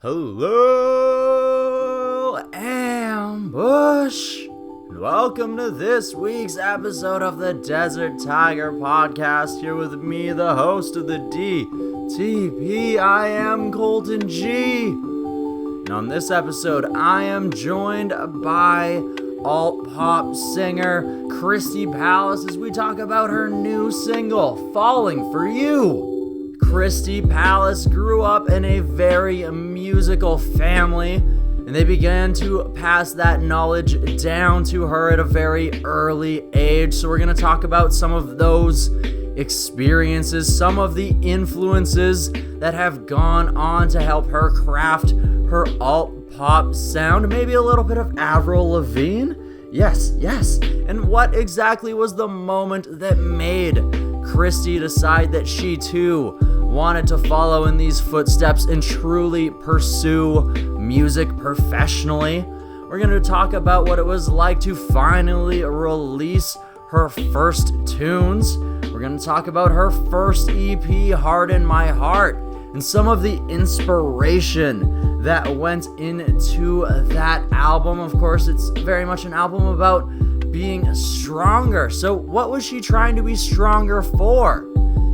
Hello, Ambush, and welcome to this week's episode of the Desert Tiger Podcast. Here with me, the host of the DTP, I am Colton G. And on this episode, I am joined by alt-pop singer Christee Palace as we talk about her new single, Falling For You. Christee Palace grew up in a very musical family, and they began to pass that knowledge down to her at a very early age. So we're going to talk about some of those experiences, some of the influences that have gone on to help her craft her alt-pop sound, maybe a little bit of Avril Lavigne. Yes. And what exactly was the moment that made Christee decide that she too wanted to follow in these footsteps and truly pursue music professionally? We're going to talk about what it was like to finally release her first tunes. We're going to talk about her first EP, Harden My Heart, and some of the inspiration that went into that album. Of course, it's very much an album about being stronger. So what was she trying to be stronger for?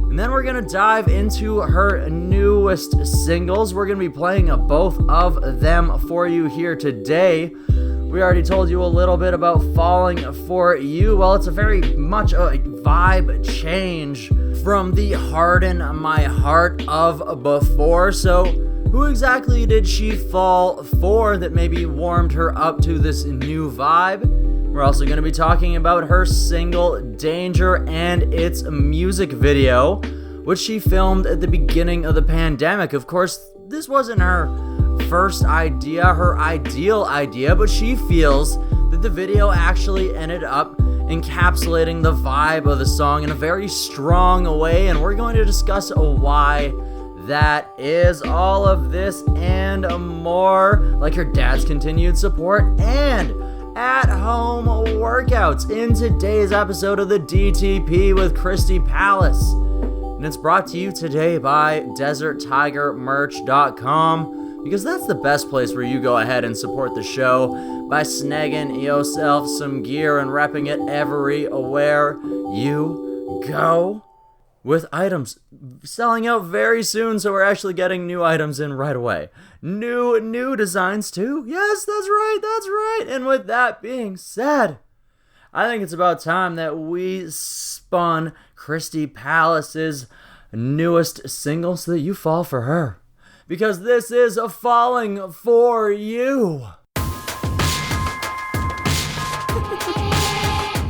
And then we're going to dive into her newest singles. We're going to be playing both of them for you here today. We already told you a little bit about Falling For You. Well, it's a very much a vibe change from the Harden My Heart of before. So who exactly did she fall for that maybe warmed her up to this new vibe? We're also going to be talking about her single Danger and its music video, which she filmed at the beginning of the pandemic. Of course, this wasn't her first idea, her ideal idea, but she feels that the video actually ended up encapsulating the vibe of the song in a very strong way, and we're going to discuss why that is. All of this and more, like her dad's continued support and at-home workouts in today's episode of the DTP with Christee Palace. And it's brought to you today by DesertTigerMerch.com, because that's the best place where you go ahead and support the show by snagging yourself some gear and repping it everywhere you go, with items selling out very soon, so we're actually getting new items in right away. New designs too. Yes, that's right. And with that being said, I think it's about time that we spun Christee Palace's newest single so that you fall for her. Because this is a Falling For You.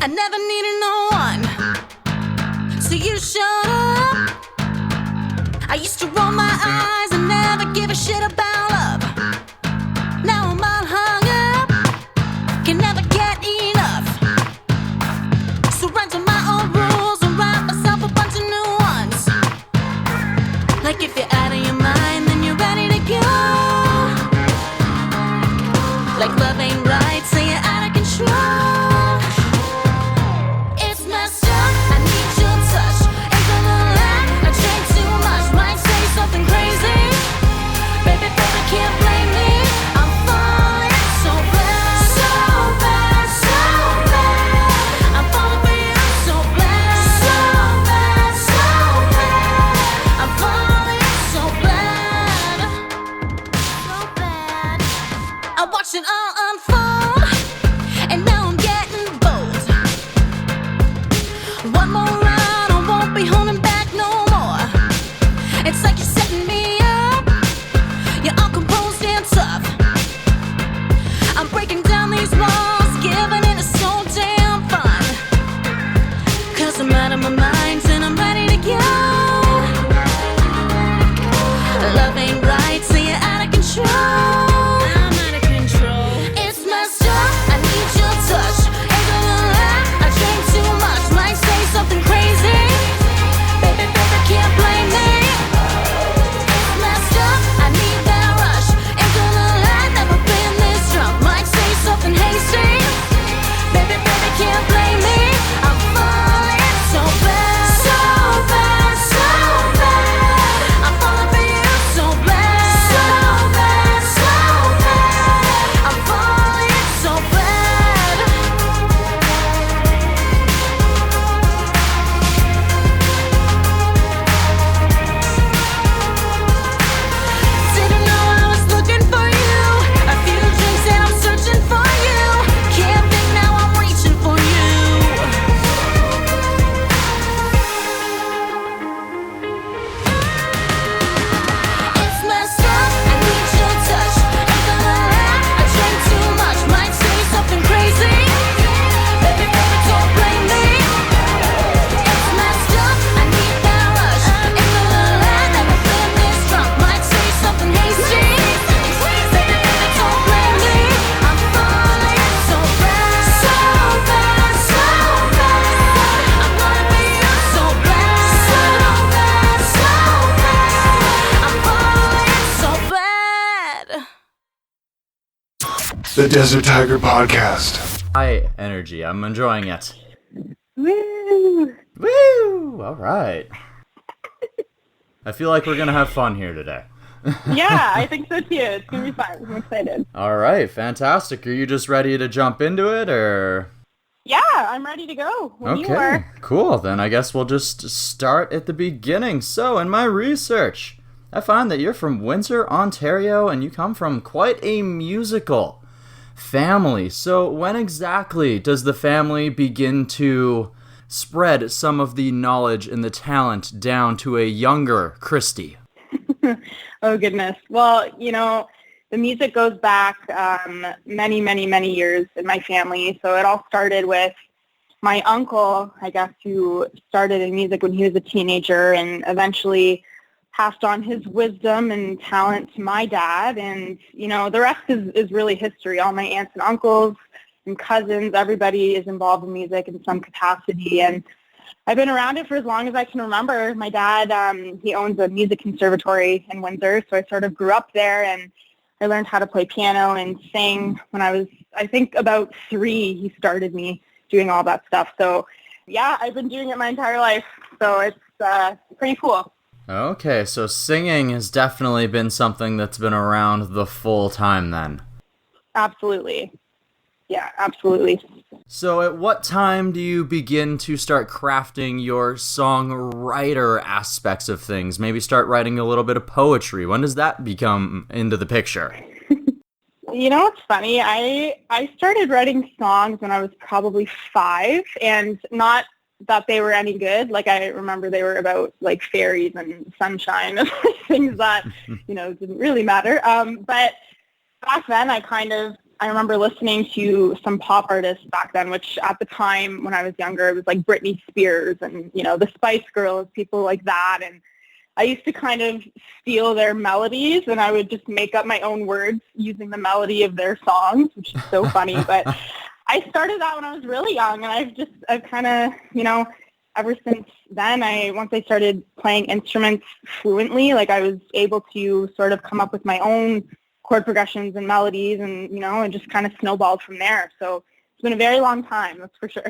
I never needed no one, so you showed up. I used to roll my eyes and never give a shit about love. Now I'm all hung up, can never get enough. So run to my own rules and write myself a bunch of new ones. Like if you're out of your mind, then you're ready to go. Like love ain't right, so you're out of control. It's messed up, I need your touch. Ain't gonna lie, I drank too much. Might say something crazy. Baby, can't blame me. I'm falling so bad, so bad, so bad. I'm falling for you so bad, so bad, so bad. I'm falling so bad, so bad. I watched it all unfold, and now I'm getting bold. One more round, I won't be holding back no more. It's like you're setting me up, you're all composed and tough. I'm breaking down these walls, giving in is so damn fun. Cause I'm out of my mind and I'm ready to go. Love ain't right, so you're out of control. I'm out of control. bad. The Desert Tiger Podcast. High energy. I'm enjoying it. Woo! Woo! All right. I feel like we're going to have fun here today. Yeah, I think so too. It's going to be fun. I'm excited. All right. Fantastic. Are you just ready to jump into it, or? Yeah, I'm ready to go. When you are. Okay, cool. Then I guess we'll just start at the beginning. So, in my research, I find that you're from Windsor, Ontario, and you come from quite a musical family. So, when exactly does the family begin to spread some of the knowledge and the talent down to a younger Christee? Oh, goodness. Well, the music goes back many, many, many years in my family. So it all started with my uncle, I guess, who started in music when he was a teenager and eventually passed on his wisdom and talent to my dad. And, the rest is really history. All my aunts and uncles and cousins, everybody is involved in music in some capacity. And I've been around it for as long as I can remember. My dad, he owns a music conservatory in Windsor, so I sort of grew up there, and I learned how to play piano and sing when I was, I think, about 3. He started me doing all that stuff. So, yeah, I've been doing it my entire life, so it's pretty cool. Okay, so singing has definitely been something that's been around the full time then. Absolutely. Yeah, absolutely. So at what time do you begin to start crafting your songwriter aspects of things? Maybe start writing a little bit of poetry. When does that become into the picture? It's funny. I started writing songs when I was probably 5, and not that they were any good. Like, I remember they were about, like, fairies and sunshine and things that, didn't really matter. But back then, I remember listening to some pop artists back then, which at the time when I was younger, it was like Britney Spears and, the Spice Girls, people like that. And I used to kind of steal their melodies, and I would just make up my own words using the melody of their songs, which is so funny. But I started that when I was really young, and I've kind of, ever since then, once I started playing instruments fluently, like, I was able to sort of come up with my own chord progressions and melodies, and it just kind of snowballed from there. So it's been a very long time, that's for sure.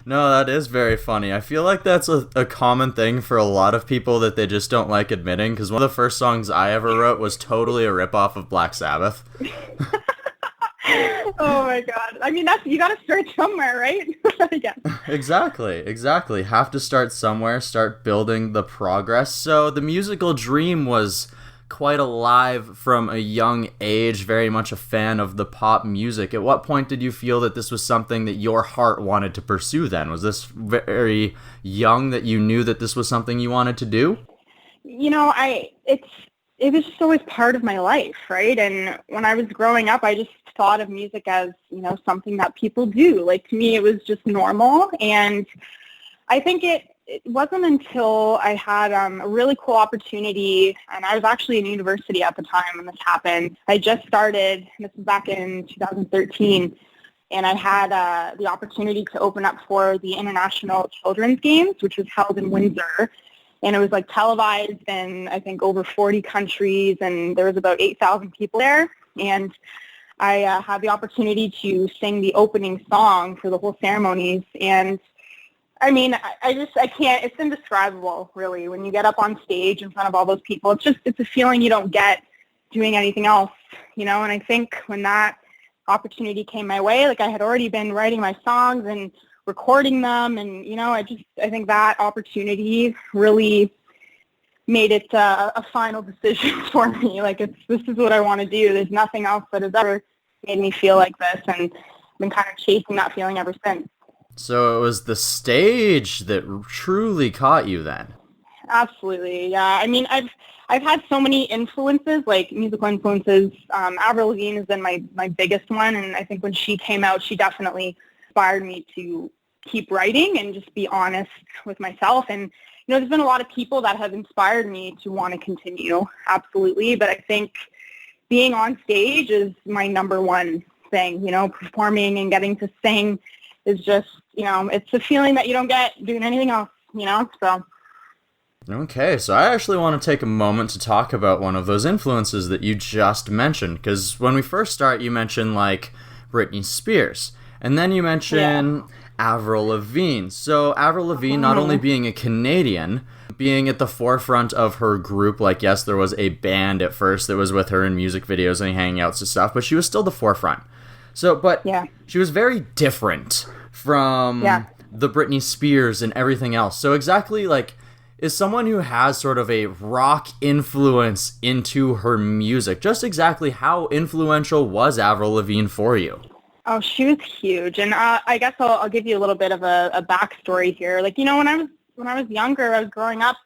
No, that is very funny. I feel like that's a common thing for a lot of people that they just don't like admitting, because one of the first songs I ever wrote was totally a ripoff of Black Sabbath. Oh my God. I mean, you got to start somewhere, right? Yeah. Exactly. Have to start somewhere, start building the progress. So the musical dream was quite alive from a young age, very much a fan of the pop music. At what point did you feel that this was something that your heart wanted to pursue then? Was this very young that you knew that this was something you wanted to do? It was just always part of my life, right? And when I was growing up, I just thought of music as, something that people do. Like, to me, it was just normal. And I think it wasn't until I had a really cool opportunity, and I was actually in university at the time when this happened. I just started, this was back in 2013, and I had the opportunity to open up for the International Children's Games, which was held in Windsor. And it was, like, televised in, I think, over 40 countries, and there was about 8,000 people there. And I had the opportunity to sing the opening song for the whole ceremonies. And I mean, I can't, it's indescribable, really, when you get up on stage in front of all those people. It's a feeling you don't get doing anything else, and I think when that opportunity came my way, like, I had already been writing my songs and recording them, and, I think that opportunity really made it a final decision for me. Like, this is what I want to do. There's nothing else that has ever made me feel like this, and I've been kind of chasing that feeling ever since. So it was the stage that truly caught you then? Absolutely, yeah. I mean, I've had so many influences, like musical influences. Avril Lavigne has been my biggest one, and I think when she came out, she definitely inspired me to keep writing and just be honest with myself. And, there's been a lot of people that have inspired me to want to continue, absolutely. But I think being on stage is my number one thing, performing and getting to sing is just, it's a feeling that you don't get doing anything else, so. Okay, so I actually want to take a moment to talk about one of those influences that you just mentioned, because when we first start, you mentioned, like, Britney Spears, and then you mention Avril Lavigne. So Avril Lavigne, not only being a Canadian, being at the forefront of her group, like, yes, there was a band at first that was with her in music videos and hangouts and stuff, but she was still the forefront. So, but she was very different from the Britney Spears and everything else. So exactly, like, is someone who has sort of a rock influence into her music, just exactly how influential was Avril Lavigne for you? Oh, she was huge. And I guess I'll give you a little bit of a backstory here. Like, when I was younger, I was growing up,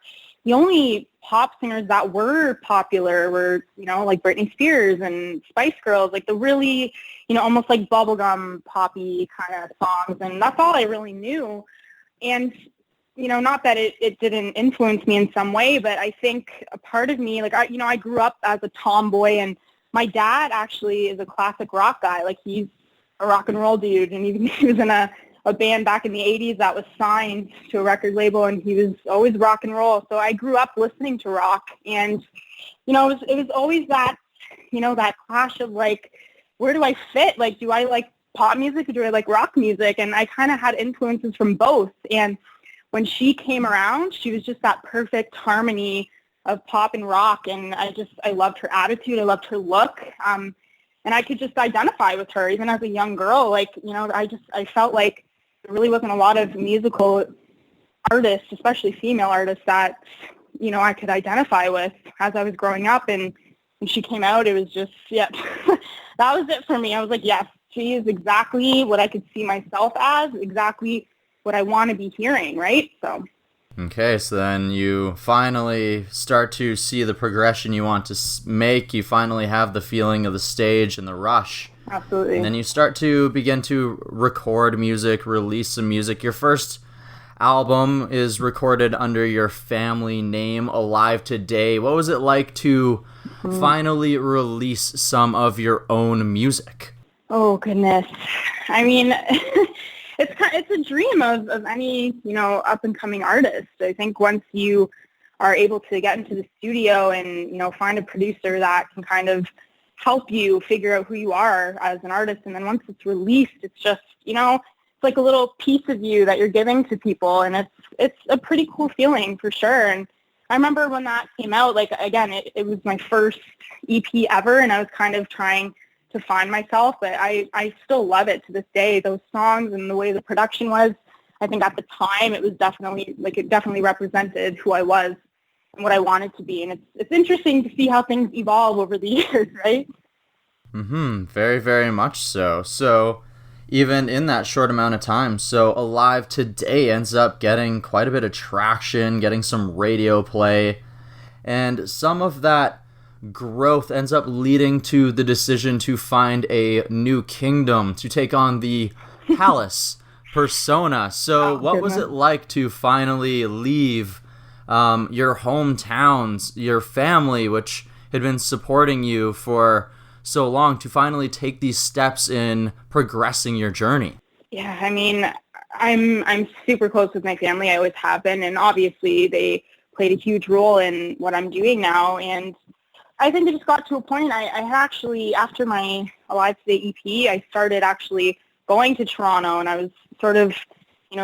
the only pop singers that were popular were, like Britney Spears and Spice Girls, like the really, almost like bubblegum poppy kind of songs. And that's all I really knew. And, not that it didn't influence me in some way, but I think a part of me, like, I grew up as a tomboy, and my dad actually is a classic rock guy. Like, he's a rock and roll dude, and he was in a band back in the 80s that was signed to a record label, and he was always rock and roll. So I grew up listening to rock, and, it was always that, that clash of, like, where do I fit? Like, do I like pop music or do I like rock music? And I kind of had influences from both. And when she came around, she was just that perfect harmony of pop and rock. And I loved her attitude. I loved her look. And I could just identify with her even as a young girl. Like, I felt like there really wasn't a lot of musical artists, especially female artists, that, I could identify with as I was growing up. And when she came out, it was just, that was it for me. I was like, yes, she is exactly what I could see myself as, exactly what I want to be hearing, right? So. Okay, so then you finally start to see the progression you want to make. You finally have the feeling of the stage and the rush. Absolutely. And then you start to begin to record music, release some music. Your first album is recorded under your family name, Alive Today. What was it like to finally release some of your own music? Oh, goodness. I mean, it's a dream of any, up-and-coming artist. I think once you are able to get into the studio and, find a producer that can kind of help you figure out who you are as an artist, and then once it's released, it's just, it's like a little piece of you that you're giving to people, and it's a pretty cool feeling for sure. And I remember when that came out, like, again, it was my first EP ever, and I was kind of trying to find myself, but I still love it to this day. Those songs and the way the production was, I think at the time it was definitely, like, it definitely represented who I was and what I wanted to be. And it's interesting to see how things evolve over the years, right? Very, very much so. So even in that short amount of time, so Alive Today ends up getting quite a bit of traction, getting some radio play, and some of that growth ends up leading to the decision to find a new kingdom, to take on the Palace persona. So what was it like to finally leave your hometowns, your family, which had been supporting you for so long, to finally take these steps in progressing your journey? Yeah, I mean, I'm super close with my family. I always have been, and obviously they played a huge role in what I'm doing now. And I think it just got to a point, I had actually, after my Alive Today EP, I started actually going to Toronto, and I was sort of,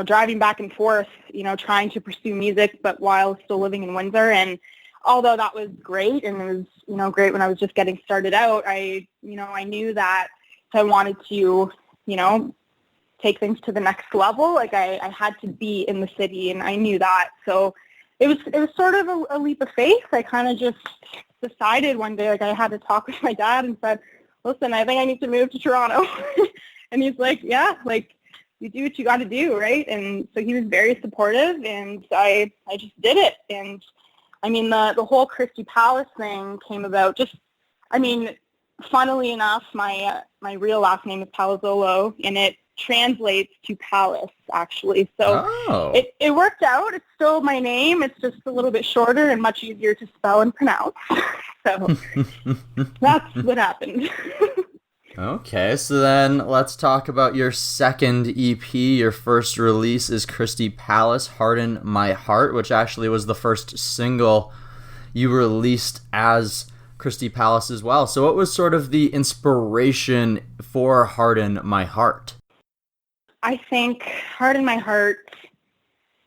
driving back and forth, trying to pursue music, but while still living in Windsor. And although that was great, and it was, great when I was just getting started out, I knew that if I wanted to, take things to the next level, like I had to be in the city, and I knew that. So it was sort of a leap of faith. I kind of just decided one day, like, I had to talk with my dad and said, listen, I think I need to move to Toronto. And he's like, yeah, like, you do what you got to do, right? And so he was very supportive, and I just did it. And I mean, the whole Christee Palace thing came about just, I mean, funnily enough, my real last name is Palazzolo, and it translates to palace, actually. So it worked out. It's still my name. It's just a little bit shorter and much easier to spell and pronounce. So that's what happened. Okay, so then let's talk about your second EP. Your first release is Christee Palace, Harden My Heart, which actually was the first single you released as Christee Palace as well. So what was sort of the inspiration for Harden My Heart? I think Harden My Heart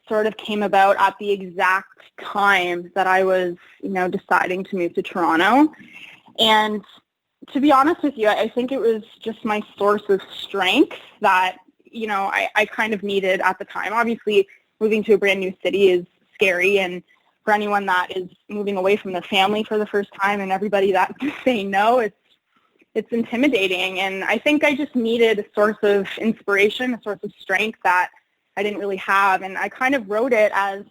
sort of came about at the exact time that I was, deciding to move to Toronto. And to be honest with you, I think it was just my source of strength that, I kind of needed at the time. Obviously, moving to a brand new city is scary, and for anyone that is moving away from the family for the first time and everybody that's saying no, it's intimidating. And I think I just needed a source of inspiration, a source of strength that I didn't really have. And I kind of wrote it as,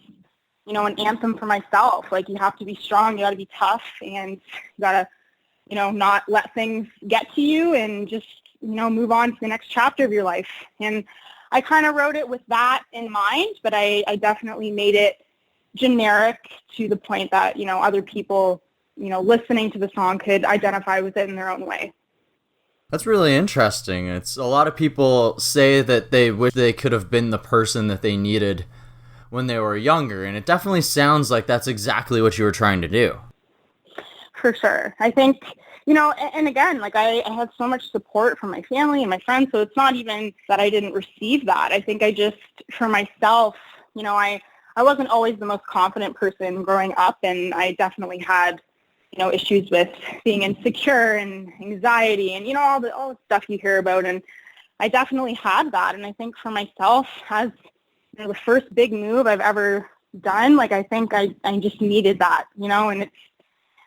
an anthem for myself. Like, you have to be strong, you got to be tough, and you got to, not let things get to you and just, move on to the next chapter of your life. And I kind of wrote it with that in mind, but I definitely made it generic to the point that, other people, listening to the song could identify with it in their own way. That's really interesting. It's a lot of people say that they wish they could have been the person that they needed when they were younger, and it definitely sounds like that's exactly what you were trying to do. For sure. I think, and again, like I had so much support from my family and my friends, so it's not even that I didn't receive that. I think I just, for myself, I wasn't always the most confident person growing up, and I definitely had, issues with being insecure and anxiety and, all the stuff you hear about. And I definitely had that. And I think for myself, as the first big move I've ever done, like I think I just needed that, and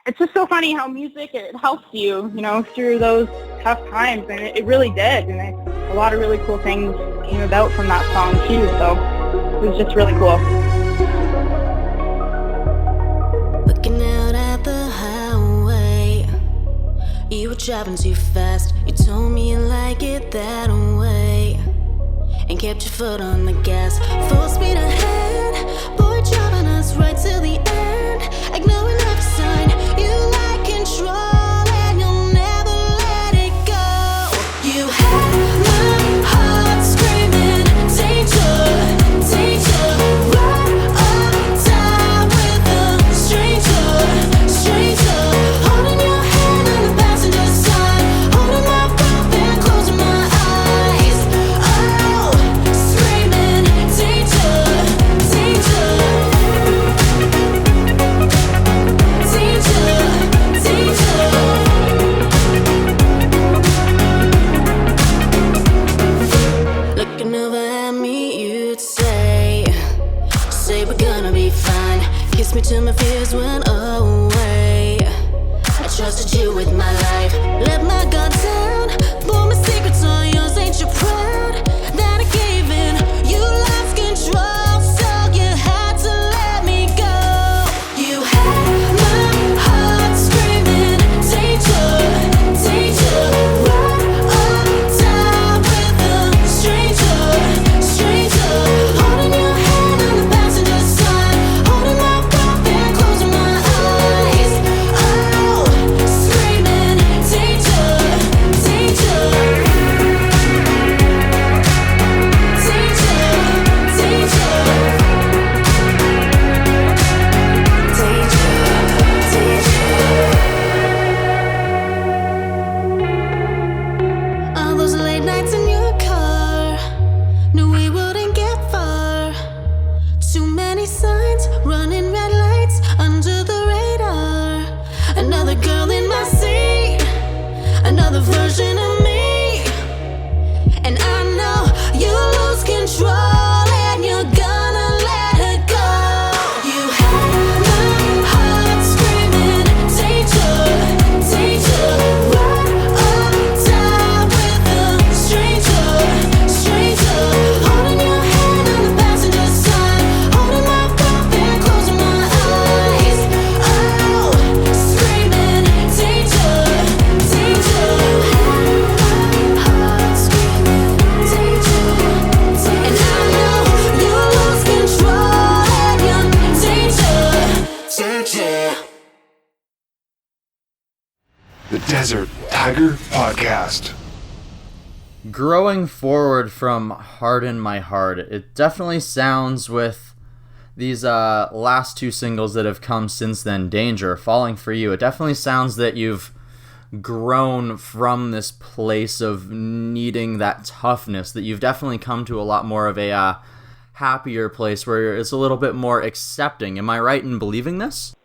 it's just so funny how music, it helps you, through those tough times. And it really did. And a lot of really cool things came about from that song too. So it was just really cool. Looking out at the highway, you were driving too fast. You told me you like it that way, and kept your foot on the gas. Full speed ahead, boy, driving us right till the end. Ignoring every sign, you like control, and you'll never let it go. You had my heart screaming, danger, danger. Right on time with a stranger, stranger. Holding your hand on the passenger side, holding my breath and closing my eyes. Oh, screaming, danger, danger. Danger, danger. Looking over at me, you'd say we're gonna be fine. Kiss me till my fears went away. I trusted you with my life, let my guard down. For my secrets are yours, ain't you proud that I gave in? You lost control, so you had to let me go. You had my heart screaming, danger, danger. Right on time with a stranger, stranger. Holding your hand on the passenger side, holding my breath and closing my eyes. Oh, screaming, danger, danger. All those late nights in your car, knew we wouldn't get far. Too many signs, running red lights under the radar. Another girl in my seat, another version of me. And I know you lose control, and you're gonna let her go. You had my heart screaming, danger, danger. Right on time with a stranger, stranger. Holding your hand on the passenger side, holding my breath and closing my eyes. Oh, screaming, danger, danger. Desert Tiger Podcast. Growing forward from Harden My Heart, it definitely sounds with these last two singles that have come since then, Danger, Falling For You, it definitely sounds that you've grown from this place of needing that toughness, that you've definitely come to a lot more of a happier place where it's a little bit more accepting. Am I right in believing this?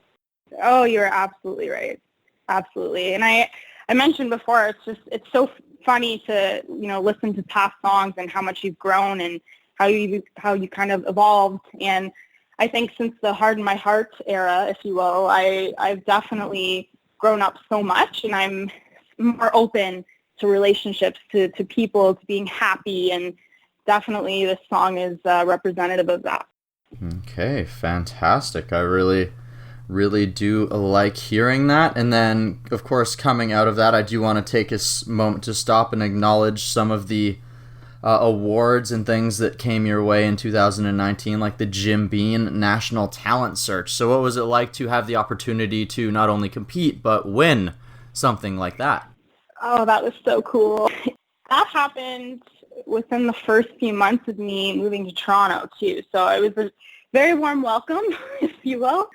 Oh, you're absolutely right. Absolutely. And I mentioned before, it's so funny to, listen to past songs and how much you've grown and how you kind of evolved. And I think since the Harden My Heart era, if you will, I've definitely grown up so much, and I'm more open to relationships, to people, to being happy, and definitely this song is representative of that. Okay, fantastic. I really do like hearing that. And then, of course, coming out of that, I do want to take a moment to stop and acknowledge some of the awards and things that came your way in 2019, like the Jim Beam National Talent Search. So what was it like to have the opportunity to not only compete, but win something like that? Oh, that was so cool. That happened within the first few months of me moving to Toronto, too. So it was a very warm welcome, if you will.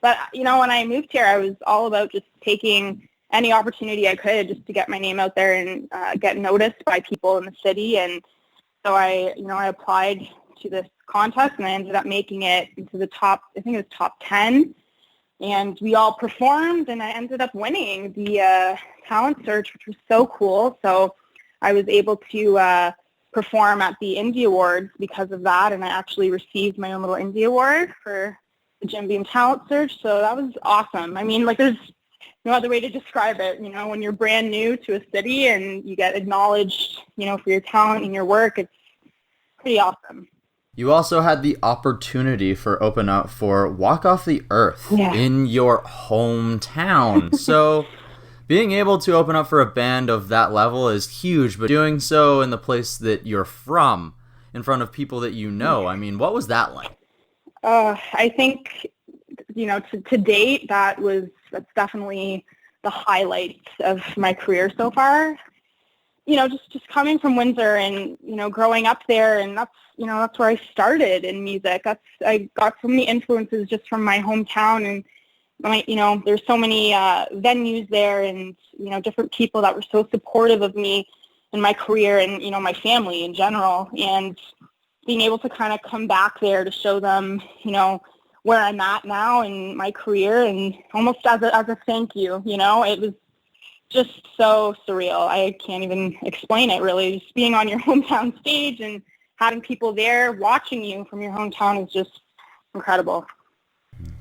But, when I moved here, I was all about just taking any opportunity I could just to get my name out there and get noticed by people in the city. And so I applied to this contest, and I ended up making it into the top, I think it was top 10. And we all performed, and I ended up winning the talent search, which was so cool. So I was able to perform at the Indie Awards because of that, and I actually received my own little Indie Award for the Jim Beam Talent Search. So that was awesome. I mean, there's no other way to describe it. When you're brand new to a city and you get acknowledged, for your talent and your work, it's pretty awesome. You also had the opportunity for open up for Walk Off the Earth in your hometown. So being able to open up for a band of that level is huge, but doing so in the place that you're from, in front of people that you know, I mean, what was that like? I think, to date, that's definitely the highlight of my career so far. Just coming from Windsor and, growing up there, and that's where I started in music. I got so many influences just from my hometown, and there's so many venues there, and, different people that were so supportive of me in my career and, my family in general. And being able to kind of come back there to show them, where I'm at now in my career, and almost as a thank you, it was just so surreal. I can't even explain it, really. Just being on your hometown stage and having people there watching you from your hometown is just incredible.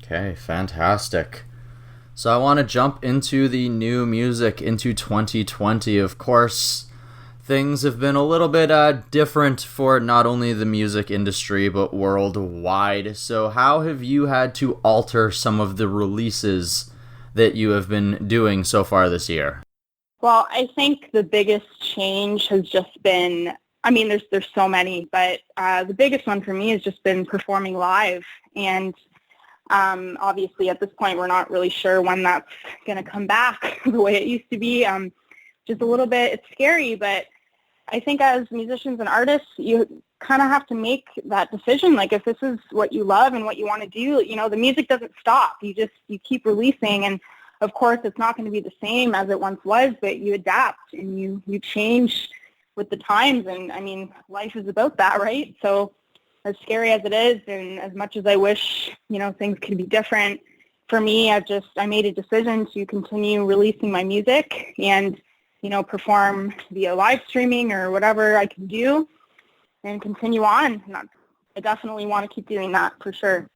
Okay, fantastic. So I want to jump into the new music into 2020. Of course, things have been a little bit different for not only the music industry, but worldwide. So how have you had to alter some of the releases that you have been doing so far this year? Well, I think the biggest change has just been, there's so many, but the biggest one for me has just been performing live. And obviously at this point, we're not really sure when that's going to come back the way it used to be. Just a little bit, it's scary, but I think as musicians and artists, you kind of have to make that decision. Like, if this is what you love and what you want to do, the music doesn't stop. You keep releasing, and of course it's not going to be the same as it once was, but you adapt and you change with the times. And life is about that, right? So as scary as it is, and as much as I wish, things could be different, for me, I made a decision to continue releasing my music and perform via live streaming or whatever I can do and continue on. I definitely want to keep doing that for sure.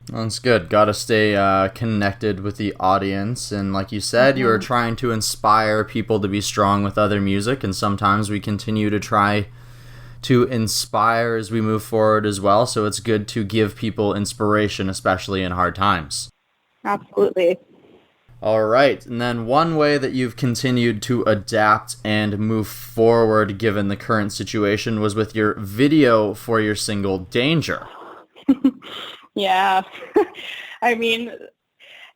That's good. Got to stay connected with the audience. And like you said, you are trying to inspire people to be strong with other music. And sometimes we continue to try to inspire as we move forward as well. So it's good to give people inspiration, especially in hard times. Absolutely. All right. And then one way that you've continued to adapt and move forward given the current situation was with your video for your single Danger. Yeah.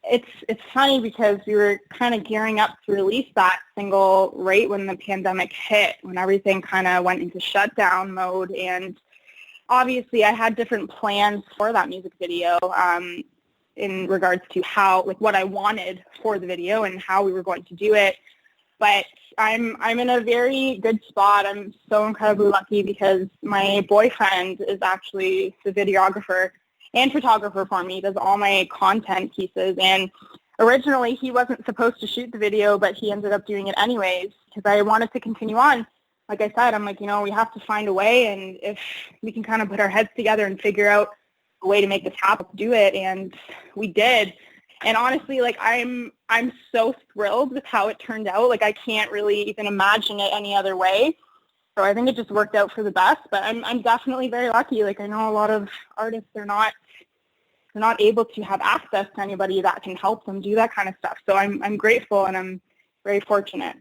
it's funny because we were kind of gearing up to release that single right when the pandemic hit, when everything kind of went into shutdown mode. And obviously I had different plans for that music video in regards to how, like, what I wanted for the video and how we were going to do it. But I'm in a very good spot. I'm so incredibly lucky because my boyfriend is actually the videographer and photographer for me. He does all my content pieces. And originally he wasn't supposed to shoot the video, but he ended up doing it anyways because I wanted to continue on. Like I said, I'm like, we have to find a way, and if we can kind of put our heads together and figure out a way to make this happen, do it. And we did. And honestly, like, I'm so thrilled with how it turned out. Like, I can't really even imagine it any other way. So I think it just worked out for the best. But I'm definitely very lucky. Like, I know a lot of artists are not able to have access to anybody that can help them do that kind of stuff. So I'm grateful, and I'm very fortunate.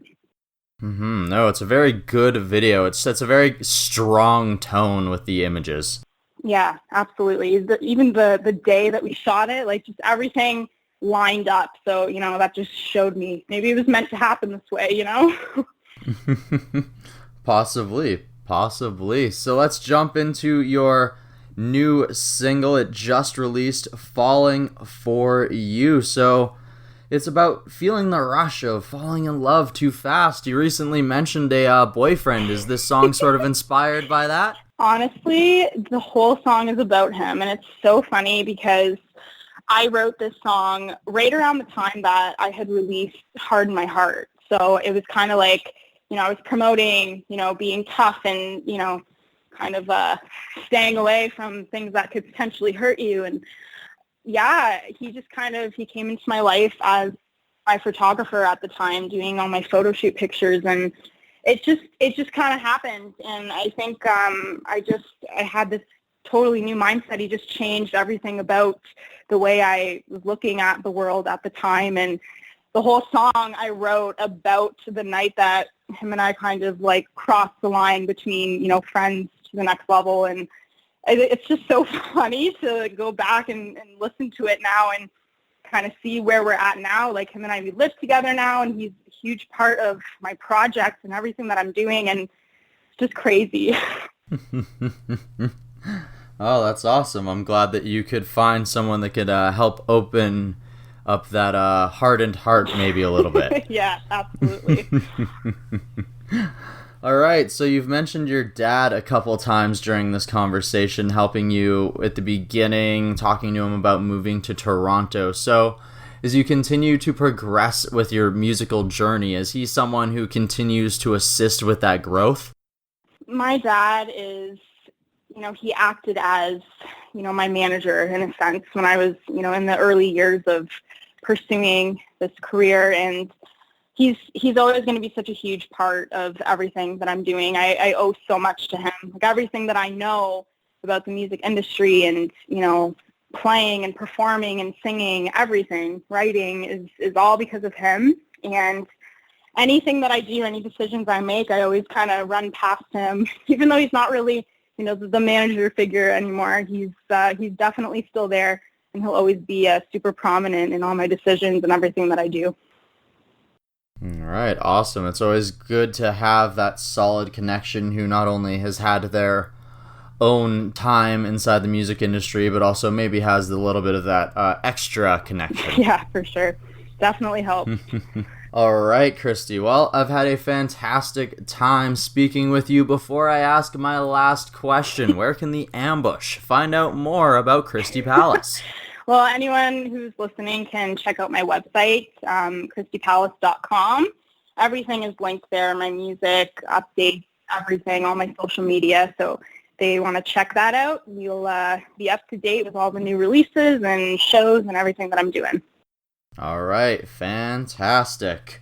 No, it's a very good video. It sets a very strong tone with the images. Yeah, absolutely. Even the day that we shot it, like, just everything lined up. So, that just showed me maybe it was meant to happen this way, Possibly. So let's jump into your new single. It just released, Falling for You. So it's about feeling the rush of falling in love too fast. You recently mentioned a boyfriend. Is this song sort of inspired by that? Honestly, the whole song is about him, and it's so funny because I wrote this song right around the time that I had released Harden My Heart. So it was kind of like, I was promoting, being tough and, kind of staying away from things that could potentially hurt you. And yeah, he came into my life as my photographer at the time, doing all my photo shoot pictures, and it just kind of happened. And I think I had this totally new mindset. He just changed everything about the way I was looking at the world at the time. And the whole song I wrote about the night that him and I kind of like crossed the line between, friends to the next level. And it's just so funny to go back and listen to it now and kind of see where we're at now. Like, him and I, we live together now, and he's a huge part of my project and everything that I'm doing. And it's just crazy. Oh, that's awesome. I'm glad that you could find someone that could help open up that hardened heart maybe a little bit. Yeah, absolutely. All right, so you've mentioned your dad a couple times during this conversation, helping you at the beginning, talking to him about moving to Toronto. So as you continue to progress with your musical journey, is he someone who continues to assist with that growth? My dad is, he acted as, my manager in a sense when I was, in the early years of pursuing this career. And he's always going to be such a huge part of everything that I'm doing. I owe so much to him. Like, everything that I know about the music industry and, playing and performing and singing, everything, writing is all because of him. And anything that I do, any decisions I make, I always kind of run past him, even though he's not really, the manager figure anymore. He's definitely still there, and he'll always be super prominent in all my decisions and everything that I do. All right, awesome. It's always good to have that solid connection who not only has had their own time inside the music industry, but also maybe has a little bit of that extra connection. Yeah, for sure. Definitely helps. All right, Christee. Well, I've had a fantastic time speaking with you. Before I ask my last question, where can the ambush find out more about Christee Palace? Well, anyone who's listening can check out my website, ChristeePalace.com. Everything is linked there, my music, updates, everything, all my social media. So if they want to check that out, you'll be up to date with all the new releases and shows and everything that I'm doing. All right, fantastic.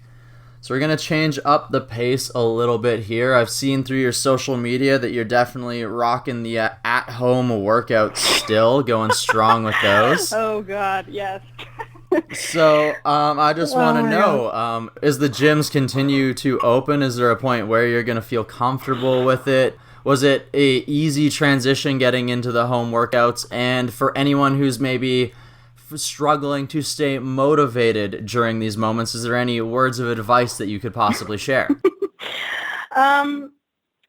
So we're going to change up the pace a little bit here. I've seen through your social media that you're definitely rocking the at-home workouts still, going strong with those. Oh, God, yes. So I just want to know, as the gyms continue to open, is there a point where you're going to feel comfortable with it? Was it a easy transition getting into the home workouts? And for anyone who's maybe struggling to stay motivated during these moments, is there any words of advice that you could possibly share?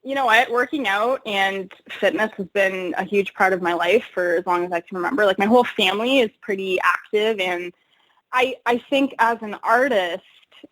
You know what? Working out and fitness has been a huge part of my life for as long as I can remember. Like, my whole family is pretty active, and I think as an artist,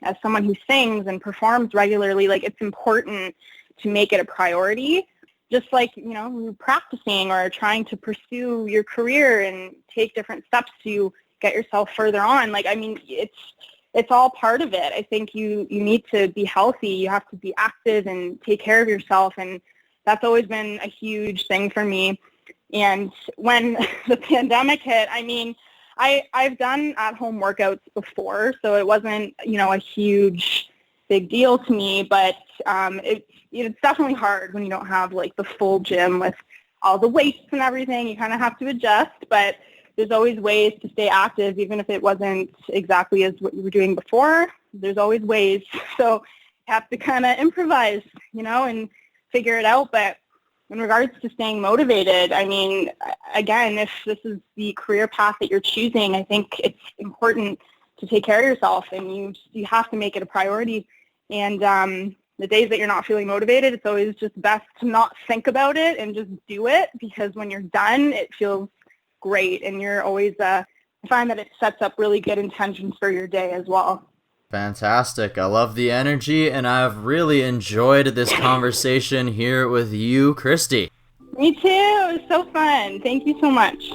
as someone who sings and performs regularly, like, it's important to make it a priority. Just like, you know, practicing or trying to pursue your career and take different steps to get yourself further on. Like, I mean, it's all part of it. I think you need to be healthy. You have to be active and take care of yourself. And that's always been a huge thing for me. And when the pandemic hit, I mean, I've done at-home workouts before, so it wasn't, you know, a huge big deal to me. But it's definitely hard when you don't have, like, the full gym with all the weights and everything. You kind of have to adjust, but there's always ways to stay active, even if it wasn't exactly as what you were doing before. There's always ways. So you have to kind of improvise, you know, and figure it out. But in regards to staying motivated, I mean, again, if this is the career path that you're choosing, I think it's important to take care of yourself, and you have to make it a priority. And the days that you're not feeling motivated, it's always just best to not think about it and just do it, because when you're done, it feels great, and you're always I find that it sets up really good intentions for your day as well. Fantastic. I love the energy, and I've really enjoyed this conversation here with you, Christee. Me too. It was so fun. Thank you so much.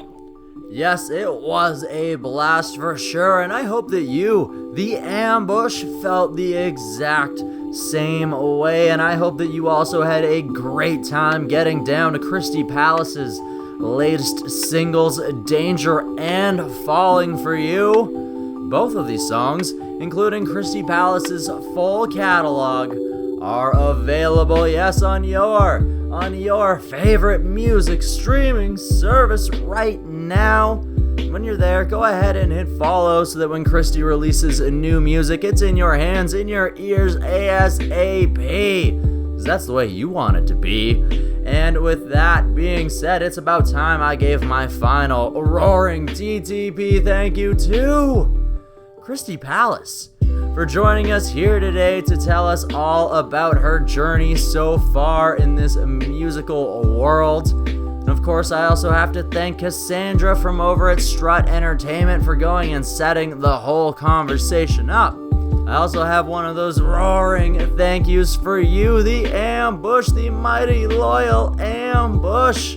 Yes, it was a blast for sure, and I hope that you, the ambush, felt the exact same way, and I hope that you also had a great time getting down to Christee Palace's latest singles, Danger and Falling for You. Both of these songs, including Christee Palace's full catalog, are available, yes, on your favorite music streaming service right now. When you're there, go ahead and hit follow so that when Christee releases new music, it's in your hands, in your ears, ASAP. Because that's the way you want it to be. And with that being said, it's about time I gave my final roaring TTP thank you to Christee Palace for joining us here today to tell us all about her journey so far in this musical world. And of course, I also have to thank Cassandra from over at Strut Entertainment for going and setting the whole conversation up. I also have one of those roaring thank yous for you, the ambush, the mighty loyal ambush,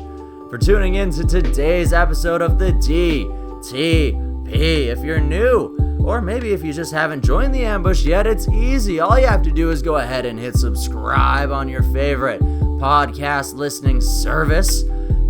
for tuning in to today's episode of the DTP. If you're new, or maybe if you just haven't joined the ambush yet, it's easy. All you have to do is go ahead and hit subscribe on your favorite podcast listening service.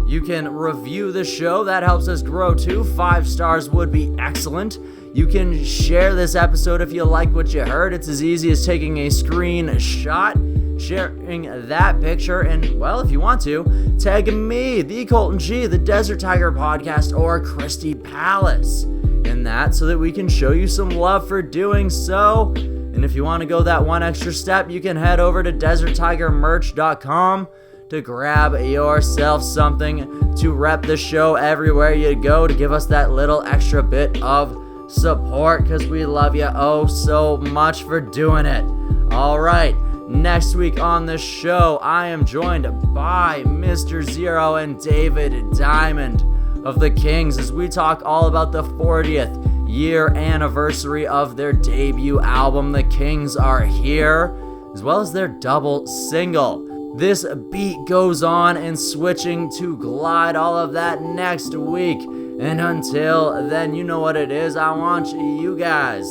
You can review the show. That helps us grow too. 5 stars would be excellent. You can share this episode if you like what you heard. It's as easy as taking a screenshot, sharing that picture, and, well, if you want to, tag me, the Colton G, the Desert Tiger Podcast, or Christee Palace in that, so that we can show you some love for doing so. And if you want to go that one extra step, you can head over to deserttigermerch.com to grab yourself something to rep the show everywhere you go, to give us that little extra bit of support, because we love you oh so much for doing it. All right, next week on the show, I am joined by Mr. Zero and David Diamond of the Kings as we talk all about the 40th year anniversary of their debut album, The Kings Are Here, as well as their double single. This beat goes on and switching to glide, all of that next week. And until then, you know what it is. I want you guys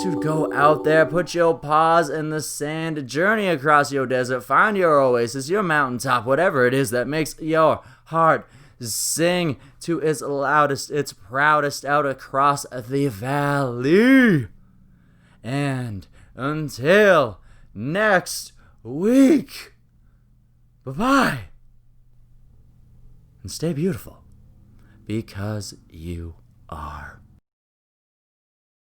to go out there, put your paws in the sand, journey across your desert, find your oasis, your mountaintop, whatever it is that makes your heart sing to its loudest, its proudest out across the valley. And until next week, bye-bye. And stay beautiful, because you are.